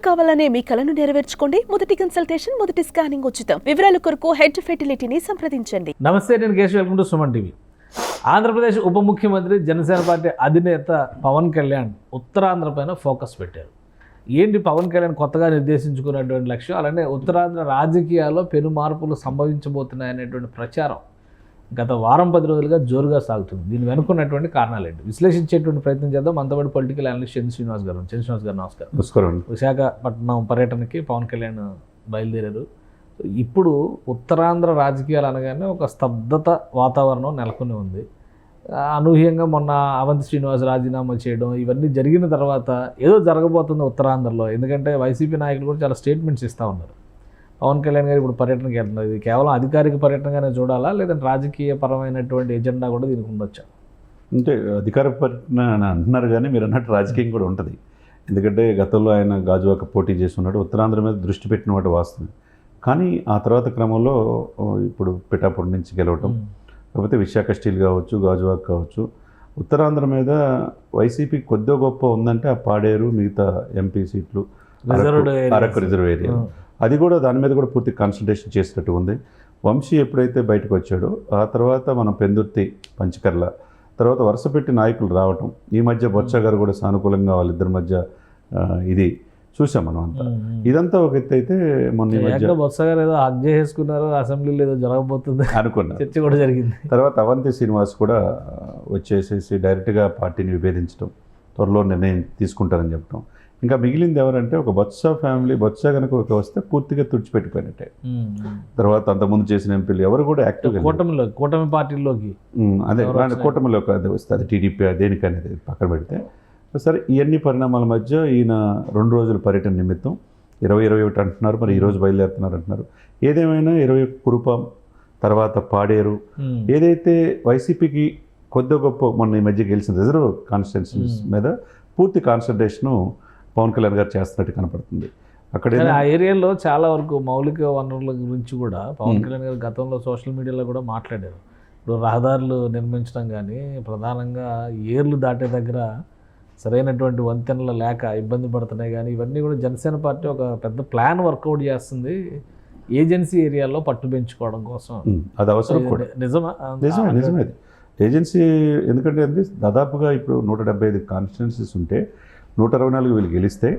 కావాలనే మీ కలను నెరవేర్చుకోండి. మొదటి కన్సల్టేషన్, మొదటి స్కానింగ్ ఉచితం. వివరాల కొరకు హెడ్ ఫెర్టిలిటీని సంప్రదించండి. నమస్తే, నేను Keshav. Welcome to Suman TV. Andhra Pradesh ఉప ముఖ్యమంత్రి, జనసేన పార్టీ అధినేత పవన్ కళ్యాణ్ ఉత్తరాంధ్ర పైన ఫోకస్ పెట్టారు. ఏంటి పవన్ కళ్యాణ్ కొత్తగా నిర్దేశించుకున్నటువంటి లక్ష్యం? అలానే ఉత్తరాంధ్ర రాజకీయాల్లో పెను మార్పులు సంభవించబోతున్నాయనేటువంటి ప్రచారం గత వారం 10 రోజులుగా జోరుగా సాగుతుంది. దీని వెనుకున్నటువంటి కారణాలు ఏంటి విశ్లేషించేటువంటి ప్రయత్నం చేద్దాం. మనతోపాటు పొలిటికల్ అనలిస్ట్ చంద్ర శ్రీనివాస్ గారు. చంద్ర శ్రీనివాస్ గారు నమస్కారం. నమస్కారం. విశాఖపట్నం పర్యటనకి పవన్ కళ్యాణ్ బయలుదేరారు. ఇప్పుడు ఉత్తరాంధ్ర రాజకీయాలు అనగానే ఒక స్తబ్దత వాతావరణం నెలకొని ఉంది. అనూహ్యంగా మొన్న అవంతి శ్రీనివాస్ రాజీనామా చేయడం ఇవన్నీ జరిగిన తర్వాత ఏదో జరగబోతుంది ఉత్తరాంధ్రలో. ఎందుకంటే వైసీపీ నాయకులు కూడా చాలా స్టేట్మెంట్స్ ఇస్తూ ఉన్నారు. పవన్ కళ్యాణ్ గారు ఇప్పుడు పర్యటనకి వెళ్తున్నారు. ఇది కేవలం అధికారిక పర్యటనగానే చూడాలా, లేదంటే రాజకీయ పరమైనటువంటి ఎజెండా కూడా దీనికి ఉండొచ్చా? అంటే అధికార పర్యటన అని అంటున్నారు, కానీ మీరు అన్నట్టు రాజకీయం కూడా ఉంటుంది. ఎందుకంటే గతంలో ఆయన గాజువాక పోటీ చేసి ఉన్నాడు, ఉత్తరాంధ్ర మీద దృష్టి పెట్టిన వాటి వాస్తవం. కానీ ఆ తర్వాత క్రమంలో ఇప్పుడు పిఠాపురం నుంచి గెలవటం, కాకపోతే విశాఖ స్టీల్ కావచ్చు, గాజువాక కావచ్చు, ఉత్తరాంధ్ర మీద వైసీపీ కొద్దిగా గొప్ప ఉందంటే ఆ పాడేరు, మిగతా ఎంపీ సీట్లు, అరకు రిజర్వ్ ఏరియా, అది కూడా దాని మీద కూడా పూర్తి కాన్సన్ట్రేషన్ చేసినట్టు ఉంది. వంశీ ఎప్పుడైతే బయటకు వచ్చాడో ఆ తర్వాత మనం పెందుర్తి, పంచకర్ల, తర్వాత వరుస పెట్టి నాయకులు రావటం, ఈ మధ్య బొత్స గారు కూడా సానుకూలంగా వాళ్ళిద్దరి మధ్య ఇది చూసాం మనం అంతా. ఇదంతా ఒక ఎత్తు అయితే మొన్న బొత్స గారు ఏదో హక్ చేసుకున్నారు, అసెంబ్లీలో ఏదో జరగబోతుంది అనుకున్నా, చర్చ కూడా జరిగింది. తర్వాత అవంతి శ్రీనివాస్ కూడా వచ్చేసేసి డైరెక్ట్గా పార్టీని విభేదించడం, త్వరలో నిర్ణయం తీసుకుంటారని చెప్పడం. ఇంకా మిగిలింది ఎవరంటే ఒక బొత్స ఫ్యామిలీ. బొత్స కనుక వస్తే పూర్తిగా తుడిచిపెట్టిపోయినట్టే. తర్వాత అంతకుముందు చేసిన ఎంపీలు ఎవరు కూడా యాక్టివ్గా కూటమి పార్టీలోకి అదే కూటమిలోకి అది వస్తే అది టీడీపీ దేనికనేది పక్కన పెడితే సరే. ఇవన్నీ పరిణామాల మధ్య ఈయన 2 రోజుల పర్యటన నిమిత్తం 20-21 అంటున్నారు, మరి ఈరోజు బయలుదేరుతున్నారు అంటున్నారు. ఏదేమైనా 21 కురుపాం, తర్వాత పాడేరు, ఏదైతే వైసీపీకి కొద్ది గొప్ప మొన్న ఈ మధ్య గెలిచిన రిజర్వ్ కాన్స్టిట్యున్సీస్ మీద పూర్తి కాన్సన్ట్రేషను పవన్ కళ్యాణ్ గారు చేస్తున్నట్టు కనపడుతుంది. అక్కడ ఆ ఏరియాలో చాలా వరకు మౌలిక వనరుల గురించి కూడా పవన్ కళ్యాణ్ గారు గతంలో సోషల్ మీడియాలో కూడా మాట్లాడారు. ఇప్పుడు రహదారులు నిర్మించడం కానీ, ప్రధానంగా ఏర్లు దాటే దగ్గర సరైనటువంటి వంతెనలు లేక ఇబ్బంది పడుతున్నాయి. కానీ ఇవన్నీ కూడా జనసేన పార్టీ ఒక పెద్ద ప్లాన్ వర్కౌట్ చేస్తుంది ఏజెన్సీ ఏరియాలో పట్టు పెంచుకోవడం కోసం. అది అవసరం కూడా. నిజమే అది ఏజెన్సీ. ఎందుకంటే దాదాపుగా ఇప్పుడు 175 కాన్స్టిట్యున్సీస్ ఉంటే 164 వీళ్ళు గెలిస్తే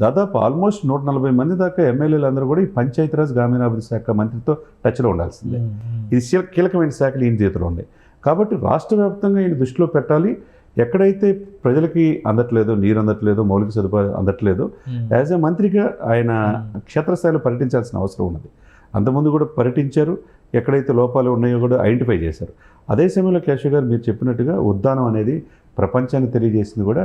దాదాపు ఆల్మోస్ట్ 140 మంది దాకా ఎమ్మెల్యేలు అందరూ కూడా ఈ పంచాయతీరాజ్ గ్రామీణాభివృద్ధి శాఖ మంత్రితో టచ్లో ఉండాల్సిందే. ఇది కీలకమైన శాఖలు ఈయన చేతిలో ఉన్నాయి. కాబట్టి రాష్ట్ర వ్యాప్తంగా ఈయన దృష్టిలో పెట్టాలి. ఎక్కడైతే ప్రజలకి అందట్లేదో, నీరు అందట్లేదో, మౌలిక సదుపాయాలు అందట్లేదో, యాజ్ ఏ మంత్రిగా ఆయన క్షేత్రస్థాయిలో పర్యటించాల్సిన అవసరం ఉన్నది. అంతకుముందు కూడా పర్యటించారు, ఎక్కడైతే లోపాలు ఉన్నాయో కూడా ఐడెంటిఫై చేశారు. అదే సమయంలో కేశవ్ గారు మీరు చెప్పినట్టుగా ఉద్దానం అనేది ప్రపంచానికి తెలియజేసింది కూడా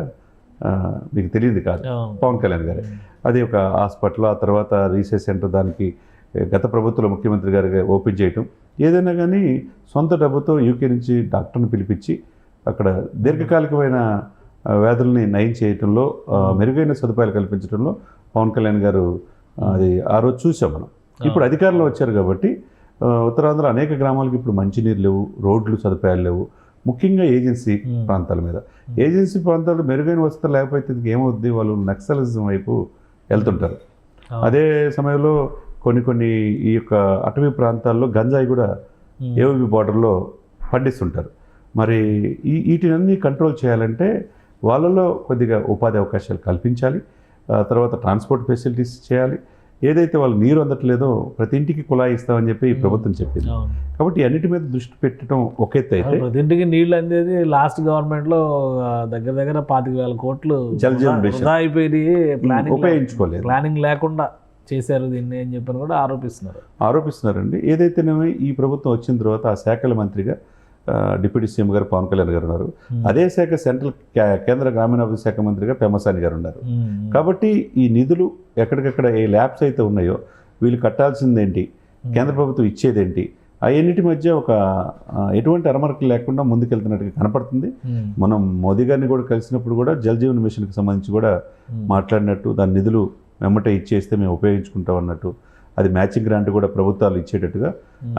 మీకు తెలియదు కాదు, పవన్ కళ్యాణ్ గారే. అది ఒక హాస్పిటల్, ఆ తర్వాత రీసెర్చ్ సెంటర్ దానికి గత ప్రభుత్వంలో ముఖ్యమంత్రి గారు ఓపెన్ చేయటం. ఏదైనా కానీ సొంత డబ్బుతో యూకే నుంచి డాక్టర్ని పిలిపించి అక్కడ దీర్ఘకాలికమైన వ్యాధుల్ని నయం చేయటంలో, మెరుగైన సదుపాయాలు కల్పించడంలో పవన్ కళ్యాణ్ గారు అది ఆ రోజు చూసాం మనం. ఇప్పుడు అధికారంలో వచ్చారు కాబట్టి ఉత్తరాంధ్ర అనేక గ్రామాలకు ఇప్పుడు మంచినీరు లేవు, రోడ్లు సదుపాయాలు లేవు. ముఖ్యంగా ఏజెన్సీ ప్రాంతాల మీద, ఏజెన్సీ ప్రాంతాల్లో మెరుగైన వసతులు లేకపోతే ఏమవుద్ది, వాళ్ళు నక్సలిజం వైపు వెళ్తుంటారు. అదే సమయంలో కొన్ని ఈ యొక్క అటవీ ప్రాంతాల్లో గంజాయి కూడా ఏఓబి బార్డర్లో పండిస్తుంటారు. మరి వీటినన్నీ కంట్రోల్ చేయాలంటే వాళ్ళలో కొద్దిగా ఉపాధి అవకాశాలు కల్పించాలి. తర్వాత ట్రాన్స్పోర్ట్ ఫెసిలిటీస్ చేయాలి. ఏదైతే వాళ్ళు నీరు అందట్లేదో ప్రతి ఇంటికి కుళాయి ఇస్తామని చెప్పి ఈ ప్రభుత్వం చెప్పింది. కాబట్టి అన్నిటి మీద దృష్టి పెట్టడం ఒక ఎత్తు అయితే, ప్రతి ఇంటికి నీళ్ళు అందేది లాస్ట్ గవర్నమెంట్లో దగ్గర 25,000 కోట్లు జల్ జీవన్ మిషన్ అయిపోయి ఉపయోగించుకోలేదు, ప్లానింగ్ లేకుండా చేశారు దీన్ని అని చెప్పని కూడా ఆరోపిస్తున్నారండి. ఏదైతేనేమో ఈ ప్రభుత్వం వచ్చిన తర్వాత ఆ శాఖల మంత్రిగా డిప్యూటీ సీఎం గారు పవన్ కళ్యాణ్ గారు ఉన్నారు. అదే శాఖ కేంద్ర గ్రామీణాభివృద్ధి శాఖ మంత్రిగా పెమ్మసాని గారు ఉన్నారు. కాబట్టి ఈ నిధులు ఎక్కడికక్కడ ఏ ల్యాబ్స్ అయితే ఉన్నాయో వీళ్ళు కట్టాల్సిందేంటి, కేంద్ర ప్రభుత్వం ఇచ్చేదేంటి, అవన్నిటి మధ్య ఒక ఎటువంటి అరమరకలు లేకుండా ముందుకెళ్తున్నట్టుగా కనపడుతుంది. మనం మోదీ గారిని కూడా కలిసినప్పుడు కూడా జల్ జీవన్ మిషన్కి సంబంధించి కూడా మాట్లాడినట్టు, దాని నిధులు వెమ్మటే ఇచ్చేస్తే మేము ఉపయోగించుకుంటాం అన్నట్టు. అది మ్యాచింగ్ గ్రాంట్ కూడా ప్రభుత్వాలు ఇచ్చేటట్టుగా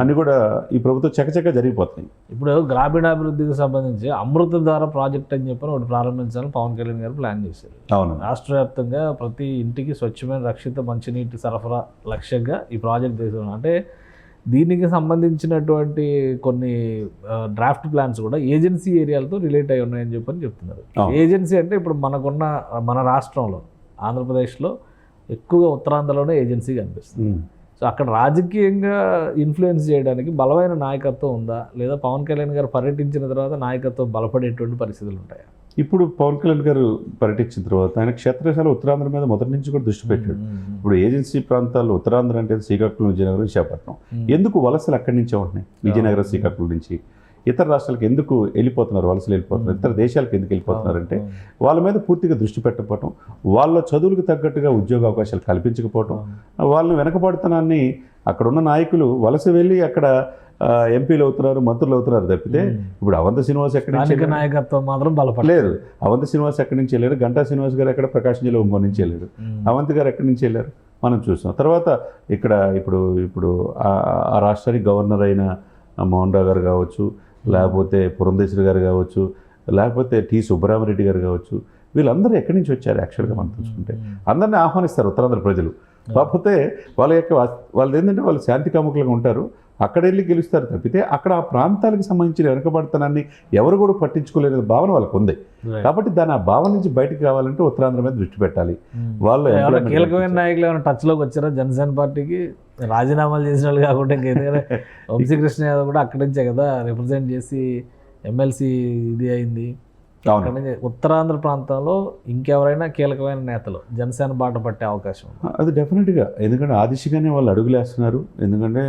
అన్నీ కూడా ఈ ప్రభుత్వం చకచక జరిగిపోతున్నాయి. ఇప్పుడు గ్రామీణాభివృద్ధికి సంబంధించి అమృతధార ప్రాజెక్ట్ అని చెప్పి ఒకటి ప్రారంభించాలని పవన్ కళ్యాణ్ గారు ప్లాన్ చేశారు. అవును, రాష్ట్ర వ్యాప్తంగా ప్రతి ఇంటికి స్వచ్ఛమైన రక్షిత మంచినీటి సరఫరా లక్ష్యంగా ఈ ప్రాజెక్ట్ తీసుకున్నాం. అంటే దీనికి సంబంధించినటువంటి కొన్ని డ్రాఫ్ట్ ప్లాన్స్ కూడా ఏజెన్సీ ఏరియాలతో రిలేట్ అయి ఉన్నాయని చెప్పని చెప్తున్నారు. ఏజెన్సీ అంటే ఇప్పుడు మన రాష్ట్రంలో ఆంధ్రప్రదేశ్లో ఎక్కువగా ఉత్తరాంధ్రలోనే ఏజెన్సీ కనిపిస్తుంది. సో అక్కడ రాజకీయంగా ఇన్ఫ్లుయెన్స్ చేయడానికి బలమైన నాయకత్వం ఉందా, లేదా పవన్ కళ్యాణ్ గారు పర్యటించిన తర్వాత నాయకత్వం బలపడేటువంటి పరిస్థితులు ఉంటాయా? ఇప్పుడు పవన్ కళ్యాణ్ గారు పర్యటించిన తర్వాత ఆయన క్షేత్రశాల ఉత్తరాంధ్ర మీద మొదటి నుంచి కూడా దృష్టి పెట్టాడు. ఇప్పుడు ఏజెన్సీ ప్రాంతాల్లో ఉత్తరాంధ్ర అంటే శ్రీకాకుళం, విజయనగరం, విశాఖపట్నం, ఎందుకు వలసలు అక్కడి నుంచే ఉంటున్నాయి? విజయనగరం, శ్రీకాకుళం నుంచి ఇతర రాష్ట్రాలకు ఎందుకు వెళ్ళిపోతున్నారు, వలసలు వెళ్ళిపోతున్నారు, ఇతర దేశాలకు ఎందుకు వెళ్ళిపోతున్నారంటే వాళ్ళ మీద పూర్తిగా దృష్టి పెట్టకపోవటం, వాళ్ళ చదువులకు తగ్గట్టుగా ఉద్యోగ అవకాశాలు కల్పించకపోవటం, వాళ్ళని వెనకబడుతనాన్ని అక్కడ ఉన్న నాయకులు వలస వెళ్ళి అక్కడ ఎంపీలు అవుతున్నారు, మంత్రులు అవుతున్నారు తప్పితే ఇప్పుడు అవంతి శ్రీనివాస్ ఎక్కడి నుంచి నాయకత్వం మాత్రం బలపడలేదు. అవంతి శ్రీనివాస్ ఎక్కడి నుంచి వెళ్ళారు, గంటా శ్రీనివాస్ గారు ఎక్కడ ప్రకాశం జిల్లా ఒంగోలు నుంచి వెళ్ళారు, అవంతి గారు ఎక్కడి నుంచి వెళ్ళారు మనం చూసాం. తర్వాత ఇక్కడ ఇప్పుడు ఆ రాష్ట్రానికి గవర్నర్ అయిన మోహన్ రావు గారు కావచ్చు, లేకపోతే పురంధేశ్వరి గారు కావచ్చు, లేకపోతే టి సుబ్బరామరెడ్డి గారు కావచ్చు, వీళ్ళందరూ ఎక్కడి నుంచి వచ్చారు? యాక్చువల్గా మనం చూసుకుంటే అందరినీ ఆహ్వానిస్తారు ఉత్తరాంధ్ర ప్రజలు. కాకపోతే వాళ్ళు ఏంటంటే వాళ్ళు శాంతి కాముకులుగా ఉంటారు, అక్కడ వెళ్ళి గెలుస్తారు తప్పితే అక్కడ ఆ ప్రాంతాలకు సంబంధించిన వెనుకబడతనాన్ని ఎవరు కూడా పట్టించుకోలేని భావన వాళ్ళకు ఉంది. కాబట్టి దాని ఆ భావన నుంచి బయటకు రావాలంటే ఉత్తరాంధ్ర మీద దృష్టి పెట్టాలి. వాళ్ళు కీలకమైన నాయకులు ఏమైనా టచ్లోకి వచ్చారా? జనసేన పార్టీకి రాజీనామాలు చేసిన వాళ్ళు కాకుండా ఇంకెందుకంటే వంశీకృష్ణ యాదవ్ కూడా అక్కడి నుంచే కదా రిప్రజెంట్ చేసి ఎమ్మెల్సీ ఇది అయింది. అక్కడి నుంచి ఉత్తరాంధ్ర ప్రాంతంలో ఇంకెవరైనా కీలకమైన నేతలు జనసేన బాట పట్టే అవకాశం ఉంది? అది డెఫినెట్గా, ఎందుకంటే ఆ దిశగానే వాళ్ళు అడుగులేస్తున్నారు. ఎందుకంటే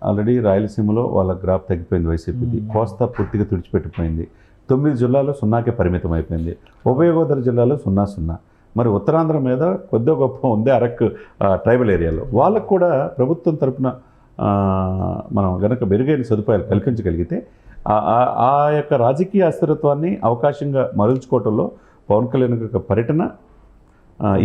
ఆల్రెడీ రాయలసీమలో వాళ్ళ గ్రాఫ్ తగ్గిపోయింది, వైసీపీది కోస్తా పూర్తిగా తుడిచిపెట్టిపోయింది, 9 జిల్లాల్లో 0కే పరిమితం అయిపోయింది, ఉభయ గోదావరి జిల్లాలో 0-0. మరి ఉత్తరాంధ్ర మీద కొద్ది గొప్ప ఉంది అరకు ట్రైబల్ ఏరియాలో. వాళ్ళకు కూడా ప్రభుత్వం తరఫున మనం కనుక మెరుగైన సదుపాయాలు కల్పించగలిగితే ఆ యొక్క రాజకీయ అస్థిరత్వాన్ని అవకాశంగా మరల్చుకోవటంలో పవన్ కళ్యాణ్ యొక్క పర్యటన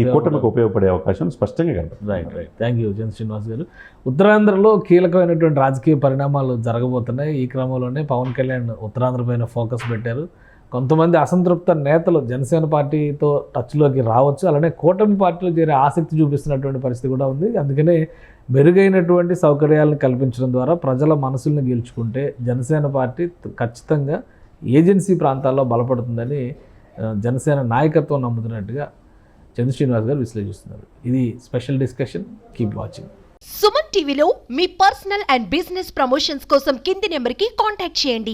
ఈ కూటమికి ఉపయోగపడే అవకాశం స్పష్టంగా కనిపిస్తుంది. Right. Thank you Jan Srinivas గారు. ఉత్తరాంధ్రలో కీలకమైనటువంటి రాజకీయ పరిణామాలు జరగబోతున్నాయి. ఈ క్రమంలోనే పవన్ కళ్యాణ్ ఉత్తరాంధ్ర పైన ఫోకస్ పెట్టారు. కొంతమంది అసంతృప్త నేతలు జనసేన పార్టీతో టచ్లోకి రావచ్చు, అలానే కూటమి పార్టీలో చేరే ఆసక్తి చూపిస్తున్నటువంటి పరిస్థితి కూడా ఉంది. అందుకనే మెరుగైనటువంటి సౌకర్యాలను కల్పించడం ద్వారా ప్రజల మనసుల్ని గెలుచుకుంటే జనసేన పార్టీ ఖచ్చితంగా ఏజెన్సీ ప్రాంతాల్లో బలపడుతుందని జనసేన నాయకత్వం నమ్ముతున్నట్టుగా చంద్ర శ్రీనివాస్ గారు విశ్లేషిస్తున్నారు. ఇది special discussion. Keep watching. Suman టీవీలో మీ పర్సనల్ అండ్ బిజినెస్ ప్రమోషన్స్ కోసం కింది నెంబర్కి కాంటాక్ట్ చేయండి.